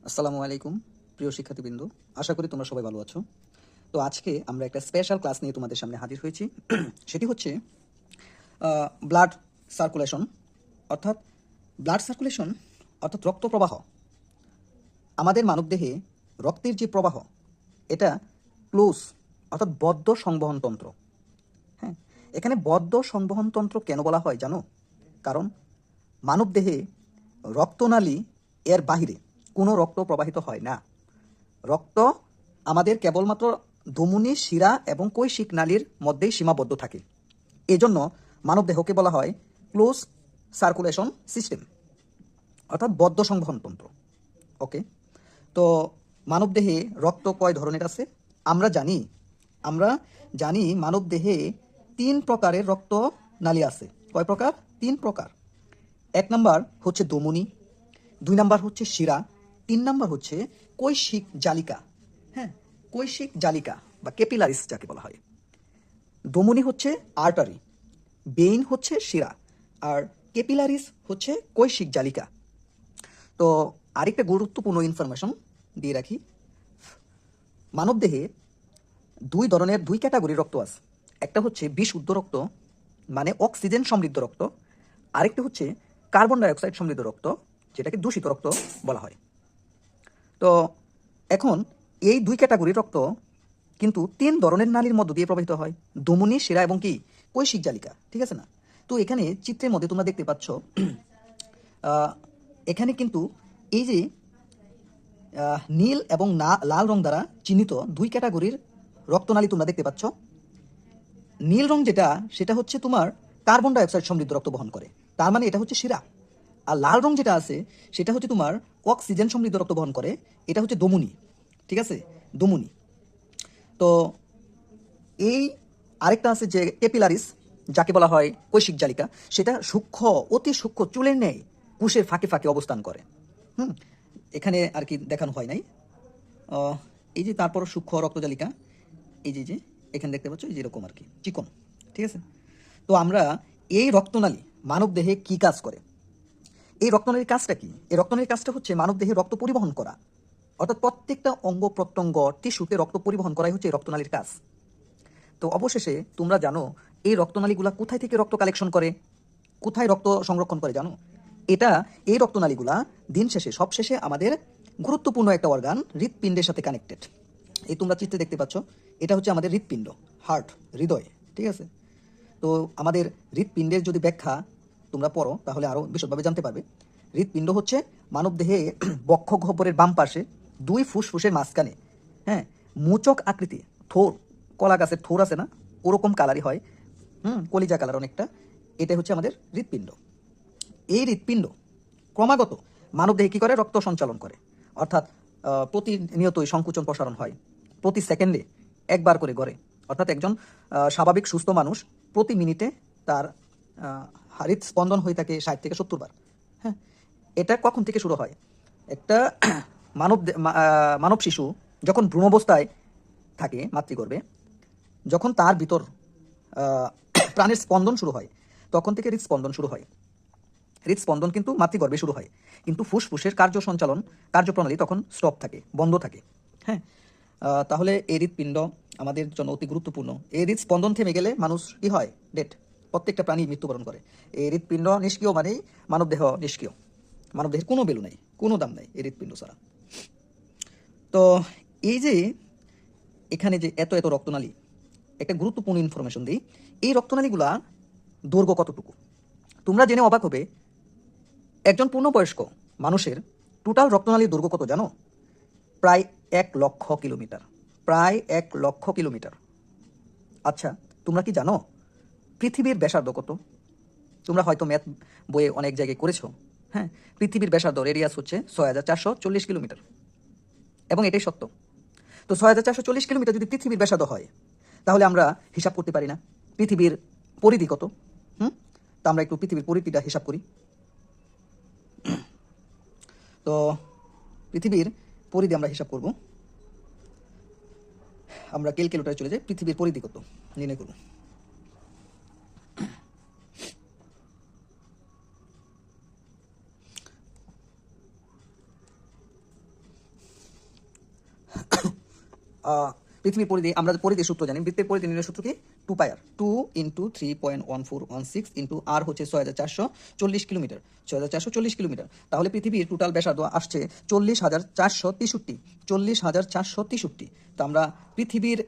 আসসালামু আলাইকুম প্রিয় শিক্ষার্থীবৃন্দ, আশা করি তোমরা সবাই ভালো আছো। তো আজকে আমরা একটা স্পেশাল ক্লাস নিয়ে তোমাদের সামনে হাজির হয়েছি। সেটি হচ্ছে ব্লাড সার্কুলেশন, অর্থাৎ ব্লাড সার্কুলেশন অর্থাৎ রক্ত প্রবাহ। আমাদের মানবদেহে রক্তের যে প্রবাহ, এটা ক্লোজ অর্থাৎ বদ্ধ সংবহন তন্ত্র। হ্যাঁ, এখানে বদ্ধ সংবহন তন্ত্র কেন বলা হয় জানো? কারণ মানবদেহে রক্তনালী এর বাহিরে কোনো রক্ত প্রবাহিত হয় না। রক্ত আমাদের কেবলমাত্র ধমনী, শিরা এবং কৈশিক নালীর মধ্যেই সীমাবদ্ধ থাকে। এজন্য মানবদেহকে বলা হয় ক্লোজ সার্কুলেশন সিস্টেম, অর্থাৎ বদ্ধ সংবহন তন্ত্র। ওকে, তো মানবদেহে রক্ত কয় ধরনের আছে? আমরা জানি মানবদেহে 3 প্রকারের রক্ত নালী আছে। কয় প্রকার? 3 প্রকার। 1 নাম্বার হচ্ছে ধমনী, 2 নাম্বার হচ্ছে শিরা, 3 নাম্বার হচ্ছে কৈশিক জালিকা। হ্যাঁ, কৈশিক জালিকা বা ক্যাপিলারিস যাকে বলা হয়। ধমনী হচ্ছে আর্টারি, বেইন হচ্ছে শিরা, আর ক্যাপিলারিস হচ্ছে কৈশিক জালিকা। তো আরেকটা গুরুত্বপূর্ণ ইনফরমেশন দিয়ে রাখি, মানবদেহে 2 ক্যাটাগরির রক্ত আছে। একটা হচ্ছে বিশুদ্ধ রক্ত, মানে অক্সিজেন সমৃদ্ধ রক্ত। আরেকটা হচ্ছে কার্বন ডাইঅক্সাইড সমৃদ্ধ রক্ত, যেটাকে দূষিত রক্ত বলা হয়। তো এখন এই 2 ক্যাটাগরির রক্ত কিন্তু 3 ধরনের নালীর মধ্য দিয়ে প্রবাহিত হয়: ধমনী, শিরা এবং কি কৈশিক জালিকা। ঠিক আছে না? তো এখানে চিত্রের মধ্যে তোমরা দেখতে পাচ্ছ, এখানে কিন্তু এই যে নীল এবং লাল রং দ্বারা চিহ্নিত 2 ক্যাটাগরির রক্তনালী তোমরা দেখতে পাচ্ছ। নীল রং যেটা, সেটা হচ্ছে তোমার কার্বন ডাইঅক্সাইড সমৃদ্ধ রক্ত বহন করে, তার মানে এটা হচ্ছে শিরা। আর লাল রং যেটা আছে, সেটা হচ্ছে তোমার অক্সিজেন সমৃদ্ধ রক্ত বহন করে, এটা হচ্ছে ধমনী। ঠিক আছে, ধমনী। তো এই আরেকটা আছে যে ক্যাপিলারিস, যাকে বলা হয় কৈশিক জালিকা, সেটা সূক্ষ্ম, অতি সূক্ষ্ম চুলের ন্যায় কোষের ফাঁকে ফাঁকে অবস্থান করে। হুম, এখানে আর কি দেখানো হয় নাই। এই যে তারপর সূক্ষ্ম রক্তজালিকা, এই যে যে এখানে দেখতে পাচ্ছ, এই যে এরকম আর কি চিকন। ঠিক আছে, তো আমরা এই রক্তনালী মানব দেহে কি কাজ করে? এই রক্তনালীর কাজটা কি? এই রক্তনালীর কাজটা হচ্ছে মানব দেহে রক্ত পরিবহন করা, অর্থাৎ প্রত্যেকটা অঙ্গ প্রত্যঙ্গ টিস্যুতে রক্ত পরিবহন করাই হচ্ছে এই রক্তনালীর কাজ। তো অবশেষে তোমরা জানো এই রক্তনালীগুলা কোথায় থেকে রক্ত কালেকশন করে, কোথায় রক্ত সংরক্ষণ করে জানো? এটা, এই রক্তনালীগুলা দিন শেষে, সব শেষে আমাদের গুরুত্বপূর্ণ একটা অর্গান হৃৎপিণ্ডের সাথে কানেক্টেড। এই তোমরা চিত্রে দেখতে পাচ্ছ, এটা হচ্ছে আমাদের হৃৎপিণ্ড, হার্ট, হৃদয়। ঠিক আছে, তো আমাদের হৃৎপিণ্ডের যদি ব্যাখ্যা তোমরা পড়ো তাহলে আরও বিশদভাবে জানতে পারবে। হৃৎপিণ্ড হচ্ছে মানবদেহে বক্ষ গহ্বরের বাম পাশে 2 ফুসফুসের মাঝখানে, হ্যাঁ, মূচক আকৃতি থোর, কলা গাছের থোর আছে না, ওরকম কালারই হয়। কলিজা কালার অনেকটা। এটা হচ্ছে আমাদের হৃৎপিণ্ড। এই হৃৎপিণ্ড ক্রমাগত মানবদেহে কী করে? রক্ত সঞ্চালন করে, অর্থাৎ প্রতিনিয়তই সংকুচন প্রসারণ হয়, প্রতি সেকেন্ডে একবার করে গড়ে। অর্থাৎ একজন স্বাভাবিক সুস্থ মানুষ প্রতি মিনিটে তার হৃদস্পন্দন হয়ে থাকে 60 থেকে 70 বার। হ্যাঁ, এটা কখন থেকে শুরু হয়? একটা মানব শিশু যখন ভ্রূণাবস্থায় থাকে মাতৃগর্ভে, যখন তার ভিতর প্রাণের স্পন্দন শুরু হয়, তখন থেকে হৃদস্পন্দন শুরু হয়। হৃদস্পন্দন কিন্তু মাতৃগর্ভে শুরু হয়, কিন্তু ফুসফুসের কার্যপ্রণালী তখন স্টপ থাকে, বন্ধ থাকে। হ্যাঁ, তাহলে এই হৃৎপিণ্ড আমাদের জন্য অতি গুরুত্বপূর্ণ। এই হৃদস্পন্দন থেমে গেলে মানুষ কি হয়? ডেড। প্রত্যেকটা প্রাণী মৃত্যুবরণ করে। এই হৃৎপিণ্ড নিষ্ক্রিয় মানেই মানবদেহ নিষ্ক্রিয়, মানবদেহের কোনো ভ্যালু নাই, কোনো দাম নাই এই হৃৎপিণ্ড ছাড়া। তো এই যে এখানে যে এত এত রক্তনালী, একটা গুরুত্বপূর্ণ ইনফরমেশন দিই, এই রক্তনালীগুলা দৈর্ঘ্য কতটুকু তোমরা জেনে অবাক হবে। একজন পূর্ণবয়স্ক মানুষের টোটাল রক্তনালীর দৈর্ঘ্য কত জানো? প্রায় 1 লক্ষ কিলোমিটার। প্রায় 1 লক্ষ কিলোমিটার। আচ্ছা, তোমরা কি জানো পৃথিবীর ব্যাসার্ধ কত? তোমরা হয়তো ম্যাথ বইয়ে অনেক জায়গায় করেছো। হ্যাঁ, পৃথিবীর ব্যাসার্ধ রেডিয়াস হচ্ছে 6440 কিলোমিটার, এবং এটাই সত্য। তো 6440 কিলোমিটার যদি পৃথিবীর ব্যাসার্ধ হয়, তাহলে আমরা হিসাব করতে পারি না পৃথিবীর পরিধি কত? তা আমরা একটু পৃথিবীর পরিধিটা হিসাব করি। তো পৃথিবীর পরিধি আমরা হিসাব করব। আমরা ক্যালকুলেটরে চলে যাই, পৃথিবীর পরিধি কত নির্ণয় করব। পৃথিবীর পরিধি, আমরা পরিধি সূত্র জানি, বৃত্তের পরিধি নির্ণয় সূত্র কি 2 পাই আর, 2 × 3.1416 ইন্টু আর হচ্ছে 6440 কিলোমিটার, 6440 কিলোমিটার। তাহলে পৃথিবীর টোটাল ব্যাসার্ধ আসছে 40,463, 40,463। তো আমরা পৃথিবীর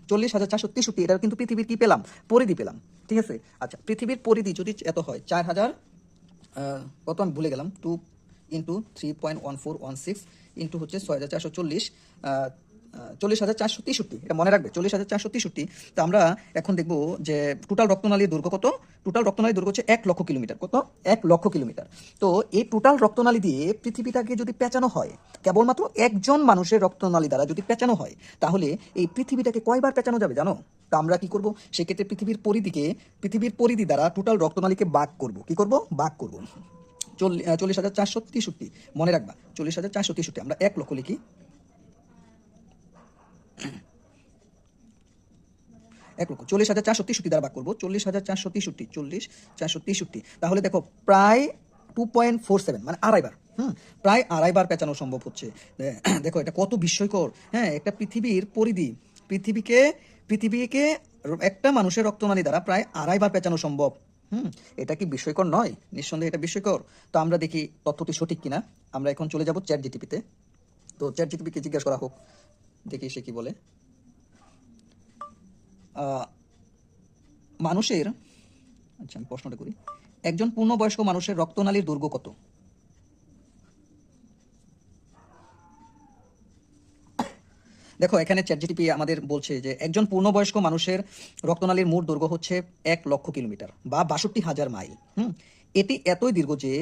40,463, এটা কিন্তু পৃথিবীর কি পেলাম, পরিধি পেলাম, ঠিক আছে। আচ্ছা, পৃথিবীর পরিধি যদি এত হয় 4000, কত আমি ভুলে গেলাম, 2 × 3.1416 ইন্টু হচ্ছে 6440, 40,463, এটা মনে রাখবে, 40,463। তো আমরা এখন দেখব যে টোটাল রক্তনালীর দৈর্ঘ্য কত। টোটাল রক্তনালীর দৈর্ঘ্য হচ্ছে 1 লক্ষ কিলোমিটার। কত? 1 লক্ষ কিলোমিটার। তো এই টোটাল রক্তনালী দিয়ে পৃথিবীটাকে যদি পেঁচানো হয়, কেবলমাত্র একজন মানুষের রক্তনালী দ্বারা যদি পেঁচানো হয়, তাহলে এই পৃথিবীটাকে কয়বার পেঁচানো যাবে জানো? তো আমরা কি করব, সেক্ষেত্রে পৃথিবীর পরিধি দ্বারা টোটাল রক্তনালীকে ভাগ করব। কি করব? ভাগ করব 40,463, মনে রাখবা 40,463। আমরা 1 লক্ষ লিখি, 40,463 দ্বারা ভাগ করবো, 40,463, তাহলে দেখো প্রায় 2.47, মানে আড়াইবার। প্রায় আড়াইবার পেঁচানো সম্ভব হচ্ছে। দেখো এটা কত বিস্ময়কর। হ্যাঁ, একটা পৃথিবীর পরিধি, পৃথিবীকে একটা মানুষের রক্তনালী দ্বারা প্রায় আড়াইবার পেঁচানো সম্ভব। এটা কি বিস্ময়কর নয়? নিঃসন্দেহে এটা বিস্ময়কর। তো আমরা দেখি তথ্যটি সঠিক কিনা। আমরা এখন চলে যাব চ্যাট জিটিপিতে। তো চ্যাট জিটিপিকে জিজ্ঞাসা করা হোক, দেখি সে কি বলে। মানুষের, আচ্ছা আমি প্রশ্নটা করি, একজন পূর্ণবয়স্ক মানুষের রক্তনালীর দৈর্ঘ্য কত? দেখো এখানে চ্যাটজিটিপি আমাদের বলছে যে একজন পূর্ণবয়স্ক মানুষের রক্তনালীর মোট দৈর্ঘ্য হচ্ছে 1 লক্ষ কিলোমিটার বা 62,000 মাইল। এটি এতই দীর্ঘ যে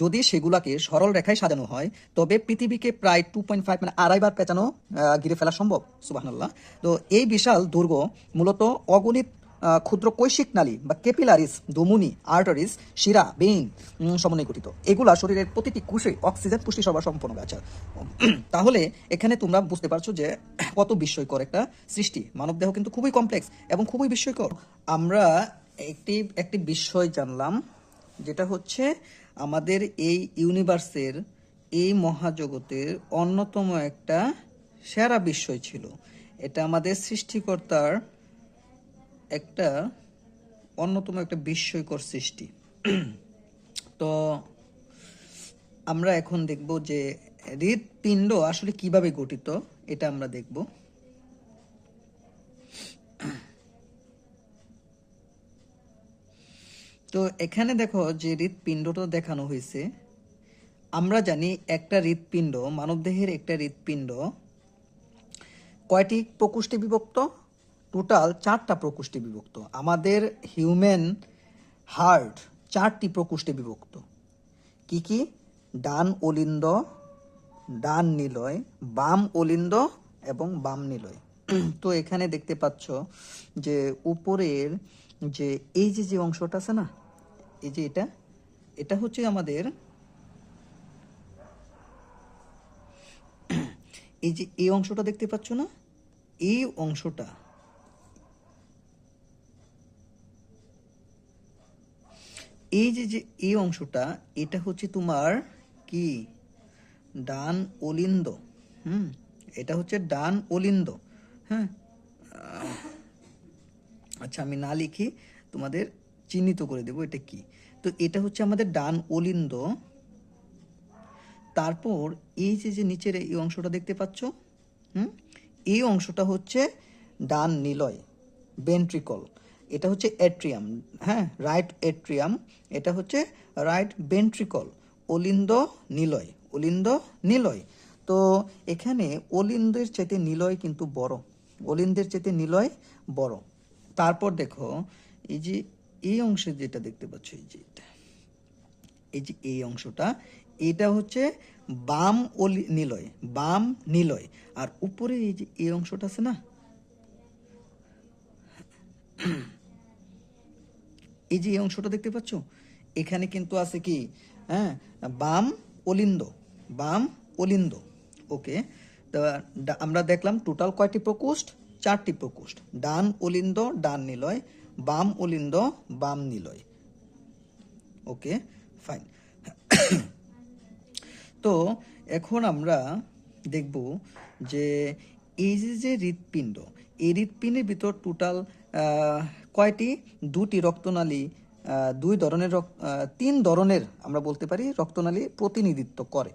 যদি সেগুলাকে সরল রেখায় সাজানো হয়, তবে পৃথিবীকে প্রায় 2.5, মানে আড়াইবার পেঁচানো, ঘিরে ফেলা সম্ভব। সুবহানাল্লাহ। তো এই বিশাল দৈর্ঘ্য মূলত অগণিত ক্ষুদ্র কৈশিক নালী বা ক্যাপিলারিস, ধমনী, আর্টারিস, শিরা, বেইন সমন্বয়ে গঠিত। এগুলা শরীরের প্রতিটি কোষে অক্সিজেন পুষ্টি সরবরাহ সম্পন্ন আছে। তাহলে এখানে তোমরা বুঝতে পারছো যে কত বিস্ময়কর একটা সৃষ্টি। মানবদেহ কিন্তু খুবই কমপ্লেক্স এবং খুবই বিস্ময়কর। আমরা একটি বিষয় জানলাম, যেটা হচ্ছে আমাদের এই ইউনিভার্সের, এই মহাজগতের অন্যতম একটা সেরা বিষয় ছিল। এটা আমাদের সৃষ্টিকর্তার একটা অন্যতম একটা বিস্ময়কর সৃষ্টি। তো আমরা এখন দেখব যে হৃৎপিণ্ড আসলে কিভাবে গঠিত, এটা আমরা দেখব। তো এখানে দেখো যে হৃৎপিণ্ডটা দেখানো হয়েছে। আমরা জানি একটা হৃৎপিণ্ড, মানবদেহের একটা হৃৎপিণ্ড কয়টি প্রকোষ্ঠে বিভক্ত? টোটাল 4টা প্রকোষ্ঠে বিভক্ত। আমাদের হিউম্যান হার্ট 4টি প্রকোষ্ঠে বিভক্ত। কি কি? ডান অলিন্দ, ডান নিলয়, বাম অলিন্দ এবং বাম নিলয়। তো এখানে দেখতে পাচ্ছ যে উপরের যে এই যে অংশটা আছে না, এই যে এটা হচ্ছে আমাদের, এই যে এই অংশটা দেখতে পাচ্ছ না, এই অংশটা, এই যে এই অংশটা, এটা হচ্ছে তোমার কি? ডান অলিন্দ। এটা হচ্ছে ডান অলিন্দ। হ্যাঁ, আচ্ছা আমি না লিখি, তোমাদের চিহ্নিত করে দেব এটা কি। তো এটা হচ্ছে আমাদের ডান অলিন্দ। তারপর এই যে নিচের এই অংশটা দেখতে পাচ্ছ, এই অংশটা হচ্ছে ডান নিলয়, ভেন্ট্রিকল। এটা হচ্ছে এট্রিয়াম, হ্যাঁ, রাইট এট্রিয়াম। এটা হচ্ছে রাইট ভেন্ট্রিকল। অলিন্দ নিলয়, অলিন্দ নিলয়। তো এখানে অলিন্দের চাইতে নিলয় কিন্তু বড়, অলিন্দের চাইতে নিলয় বড়। তারপর দেখো এই যে এই অংশে যেটা দেখতে পাচ্ছ, এই যে এই অংশটা, এটা হচ্ছে বাম নিলয়, বাম নিলয়। আর উপরে এই যে এই অংশটা আছে না, এই যে এই অংশটা দেখতে পাচ্ছ, এখানে কিন্তু আছে কি, হ্যাঁ, বাম অলিন্দ, বাম অলিন্দ। ওকে, তো আমরা দেখলাম টোটাল কয়টি প্রকোষ্ঠ? 4টি প্রকোষ্ঠ। ডান অলিন্দ, ডান নিলয়, বাম অলিন্দ, বাম নিলয়। ওকে, ফাইন। তো এখন আমরা দেখব যে এই যে হৃৎপিণ্ড, এই হৃৎপিণ্ডের ভিতর টোটাল কয়টি? দুটি রক্তনালী, তিন ধরনের আমরা বলতে পারি রক্তনালী প্রতিনিধিত্ব করে।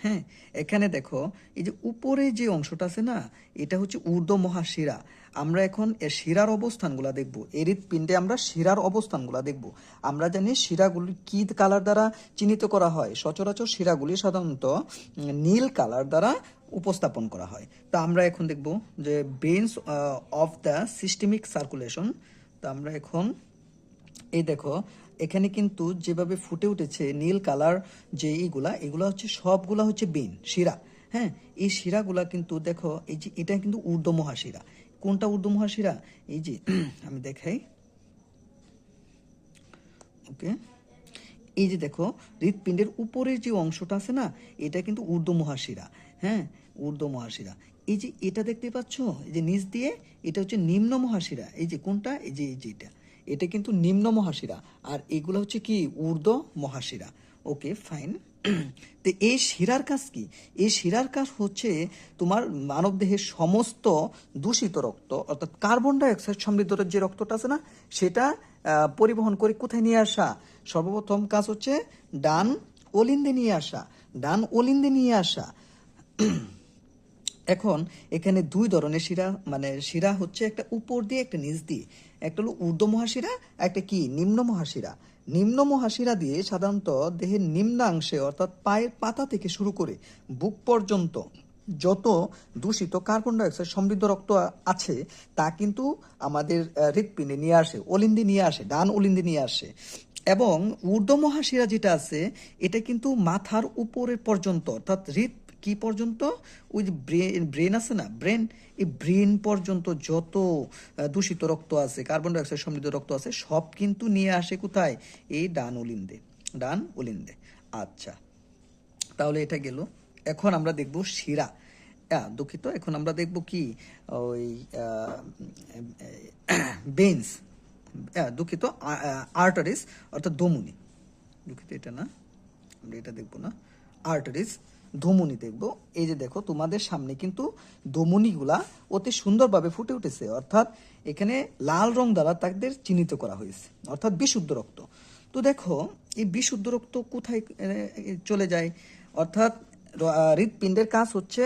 হ্যাঁ, এখানে দেখো এই যে উপরে যে অংশটা আছে না, এটা হচ্ছে ঊর্ধ্ব মহাশিরা। আমরা এখন এর শিরার অবস্থানগুলো দেখব। এই হৃৎপিণ্ডে আমরা শিরার অবস্থানগুলো দেখব। আমরা জানি শিরাগুলি কি কালার দ্বারা চিহ্নিত করা হয়। সচরাচর শিরাগুলি সাধারণত নীল কালার দ্বারা উপস্থাপন করা হয়। তা আমরা এখন দেখব যে veins of the systemic circulation. তা আমরা এখন এই দেখো এখানে কিন্তু যেভাবে ফুটে উঠেছে নীল কালার, যে এগুলা হচ্ছে সবগুলা হচ্ছে বেইন শিরা। হ্যাঁ, এই শিরাগুলা কিন্তু দেখো এই যে এটা কিন্তু ঊর্ধ্ব মহাশিরা। কোনটা ঊর্ধ্ব মহাশিরা? এই যে আমি দেখাই, ওকে, এই যে দেখো হৃৎপিণ্ডের উপরের যে অংশটা আছে না, এটা কিন্তু ঊর্ধ্ব মহাশিরা। হ্যাঁ, ঊর্ধ্ব মহাশিরা। এই যে এটা দেখতে পাচ্ছ, এই যে নিচ দিয়ে এটা হচ্ছে নিম্ন মহাশিরা। এই যে কোনটা? এই যে এটা কিন্তু নিম্ন মহাশিরা, আর এগুলো হচ্ছে কি? ঊর্ধ্ব মহাশিরা। ওকে, ফাইন। তো এই শিরার কাজ কি? এই শিরার কাজ হচ্ছে তোমার মানবদেহের সমস্ত দূষিত রক্ত, অর্থাৎ কার্বন ডাই অক্সাইড সমৃদ্ধ যে রক্তটা আছে না, সেটা পরিবহন করে কোথায় নিয়ে আসা? সর্বপ্রথম কাজ হচ্ছে ডান অলিন্দে নিয়ে আসা, ডান অলিন্দে নিয়ে আসা। এখন এখানে দুই ধরনের শিরা, মানে শিরা হচ্ছে একটা উপর দিয়ে একটা নিচ দিয়ে। একটা হলো ঊর্ধ্ব মহাশিরা, একটা কি? নিম্ন মহাশিরা। নিম্ন মহাশিরা দিয়ে সাধারণত দেহের নিম্নাংশে অর্থাৎ পায়ের পাতা থেকে শুরু করে বুক পর্যন্ত যত দূষিত কার্বন ডাইঅক্সাইড সমৃদ্ধ রক্ত আছে তা কিন্তু আমাদের হৃৎপিণ্ডে নিয়ে আসে, অলিন্দে নিয়ে আসে, ডান অলিন্দে নিয়ে আসে। এবং ঊর্ধ্ব মহাশিরা যেটা আছে এটা কিন্তু মাথার উপরের পর্যন্ত, অর্থাৎ কি পর্যন্ত? ওই যে ব্রেন আছে না, ব্রেন, এই ব্রেন পর্যন্ত যত দূষিত রক্ত আছে, কার্বন ডাইঅক্সাইড সমৃদ্ধ রক্ত আছে, সব কিন্তু নিয়ে আসে কোথায়? এই ডান অলিন্দে, ডান অলিন্দে। আচ্ছা, তাহলে এটা গেল। এখন আমরা দেখব শিরা। দুঃখিত, এখন আমরা দেখব কি? ওই বেইনস, দুঃখিত, আর্টারিস, অর্থাৎ ধমনী। দুঃখিত, এটা না, আমরা এটা দেখবো না, আর্টারিস, ধমনী দেখব। এই যে দেখো তোমাদের সামনে কিন্তু ধমনীগুলা অতি সুন্দরভাবে ফুটে উঠেছে, অর্থাৎ এখানে লাল রং দ্বারা তাদের চিহ্নিত করা হয়েছে, অর্থাৎ বিশুদ্ধ রক্ত। তো দেখো এই বিশুদ্ধ রক্ত কোথায় চলে যায়? অর্থাৎ হৃৎপিণ্ডের কাজ হচ্ছে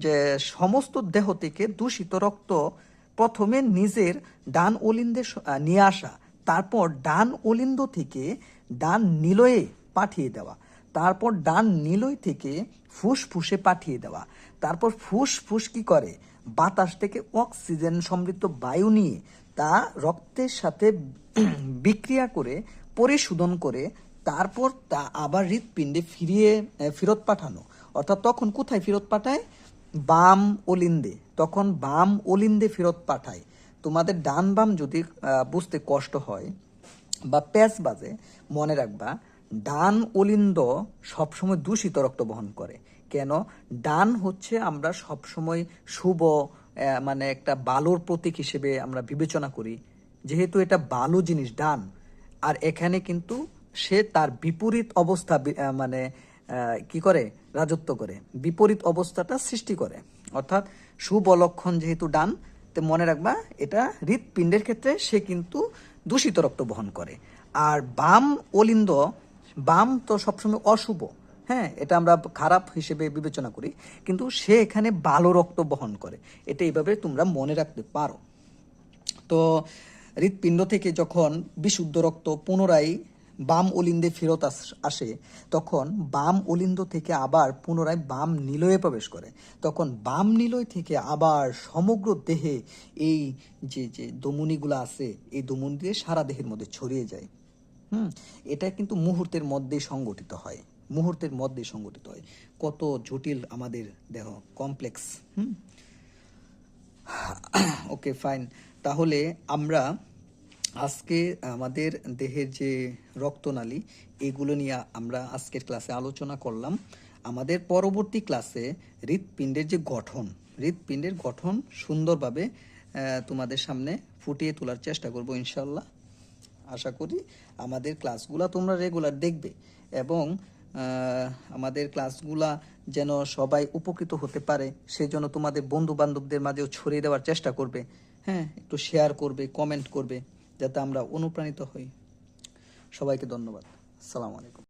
যে সমস্ত দেহ থেকে দূষিত রক্ত প্রথমে নিজের ডান অলিন্দে নিয়ে আসা, তারপর ডান অলিন্দ থেকে ডান নিলয়ে পাঠিয়ে দেওয়া, তারপর ডান নিলয় থেকে ফুসফুসে পাঠিয়ে দেওয়া, তারপর ফুসফুস কি করে? বাতাস থেকে অক্সিজেন সমৃদ্ধ বায়ু নিয়ে তা রক্তের সাথে বিক্রিয়া করে পরিশোধন করে তারপর তা আবার হৃৎপিণ্ডে ফেরত পাঠানো। অর্থাৎ তখন কোথায় ফেরত পাঠায়? বাম অলিন্দে, তখন বাম অলিন্দে ফেরত পাঠায়। তোমাদের ডান বাম যদি বুঝতে কষ্ট হয় বা প্যাচ বাজে, মনে রাখবা ডান অলিন্দ সবসময় দূষিত রক্ত বহন করে। কেন? ডান হচ্ছে আমরা সবসময় শুভ, মানে একটা বালোর প্রতীক হিসেবে আমরা বিবেচনা করি, যেহেতু এটা বালো জিনিস ডান। আর এখানে কিন্তু সে তার বিপরীত অবস্থা মানে কি করে? রাজত্ব করে, বিপরীত অবস্থাটা সৃষ্টি করে। অর্থাৎ শুভ লক্ষণ যেহেতু ডান, তো মনে রাখবা এটা হৃৎপিণ্ডের ক্ষেত্রে সে কিন্তু দূষিত রক্ত বহন করে। আর বাম অলিন্দ, বাম তো সবসময় অশুভ, হ্যাঁ, এটা আমরা খারাপ হিসেবে বিবেচনা করি, কিন্তু সে এখানে ভালো রক্ত বহন করে। এটা এইভাবে তোমরা মনে রাখতে পারো। তো হৃৎপিণ্ড থেকে যখন বিশুদ্ধ রক্ত পুনরায় বাম অলিন্দে ফেরত আসে, তখন বাম অলিন্দ থেকে আবার পুনরায় বাম নিলয়ে প্রবেশ করে। তখন বাম নিলয় থেকে আবার সমগ্র দেহে এই যে যে ধমনীগুলো আছে, এই ধমনী দিয়ে সারা দেহের মধ্যে ছড়িয়ে যায়। এটা কিন্তু মুহূর্তের মধ্যেই সংগঠিত হয়, মুহূর্তের মধ্যেই সংগঠিত হয়। কত জটিল আমাদের দেহ, কমপ্লেক্স। ওকে, ফাইন। তাহলে আমরা আজকে আমাদের দেহের যে রক্তনালী, এগুলো নিয়ে আমরা আজকের ক্লাসে আলোচনা করলাম। আমাদের পরবর্তী ক্লাসে হৃৎপিণ্ডের যে গঠন, হৃৎপিণ্ডের গঠন সুন্দরভাবে তোমাদের সামনে ফুটিয়ে তোলার চেষ্টা করব ইনশাল্লাহ। আশা করি আমাদের ক্লাসগুলো তোমরা রেগুলার দেখবে এবং আমাদের ক্লাসগুলা যেন সবাই উপকৃত হতে পারে সেই জন্য তোমাদের বন্ধু বান্ধবদের মাঝেও ছড়িয়ে দেওয়ার চেষ্টা করবে। হ্যাঁ, একটু শেয়ার করবে, কমেন্ট করবে, যাতে আমরা অনুপ্রাণিত হই। সবাইকে ধন্যবাদ। আসসালামু আলাইকুম।